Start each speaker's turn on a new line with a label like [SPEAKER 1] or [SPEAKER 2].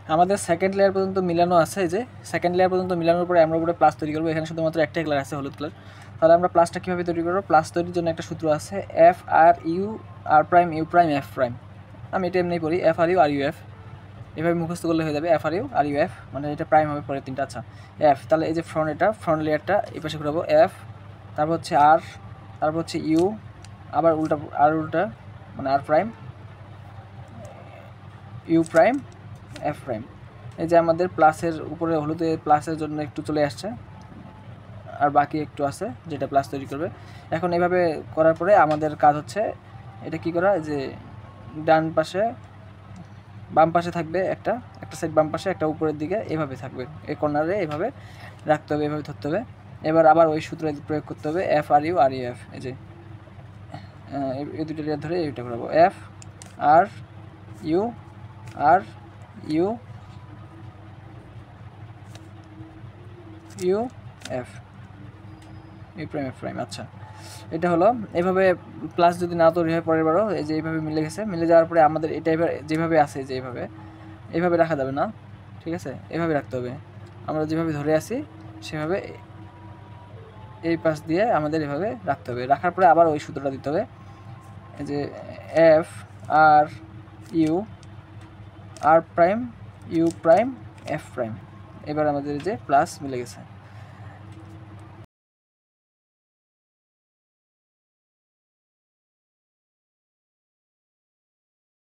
[SPEAKER 1] আমাদের second layer পর্যন্ত মিলানো আছে, এই যে সেকেন্ড লেয়ার পর্যন্ত মিলানোর পরে আমরা উপরে প্লাস তৈরি করবো। এখানে শুধুমাত্র একটাই কালার আছে, হলুদ কালার। তাহলে আমরা প্লাসটা কীভাবে তৈরি করবো? প্লাস তৈরির জন্য একটা সূত্র আছে, F R U R prime U prime F prime. আমি এটা এমনি পড়ি, F R U R U F, এভাবে মুখস্থ করলে হয়ে যাবে। F R U R U F, মানে এটা প্রাইম হবে পরে তিনটা। আচ্ছা এফ, তাহলে এই যে ফ্রন্ট লেয়ারটা এই পাশে ঘুরাবো, এফ, তারপর হচ্ছে আর, তারপর হচ্ছে ইউ, আবার উল্টা মানে আর prime U prime F prime. এই যে আমাদের প্লাসের উপরে হলুদে প্লাসের জন্য একটু চলে আসছে, আর বাকি একটু আছে যেটা প্লাস তৈরি করবে। এখন এভাবে করার পরে আমাদের কাজ হচ্ছে এটা কি করা, যে ডান পাশে বাম পাশে থাকবে একটা সাইড বাম পাশে, একটা উপরের দিকে এভাবে থাকবে, এই কর্নারে এভাবে রাখতে হবে, এভাবে ধরতে হবে। এবার আবার ওই সূত্র প্রয়োগ করতে হবে, এফ আর ইউ এফ। এই যে এই দুটো লেয়ার ধরে এইটা ঘোরাবো, F R U U U F, U prime F prime. আচ্ছা এটা হলো। এভাবে প্লাস যদি না তৈরি হয় পরের বারও, এই যে এইভাবে মিলে গেছে। মিলে যাওয়ার পরে আমাদের এটা এবার যেভাবে আছে, যে এইভাবে রাখা যাবে না, ঠিক আছে, এভাবে রাখতে হবে। আমরা যেভাবে ধরে আসি সেভাবে এই পাশ দিয়ে আমাদের এভাবে রাখতে হবে। রাখার পরে আবার ওই সূত্রটা দিতে হবে, এই যে F R U R prime U prime F prime. এবার আমাদের যে প্লাস মিলে গেছে।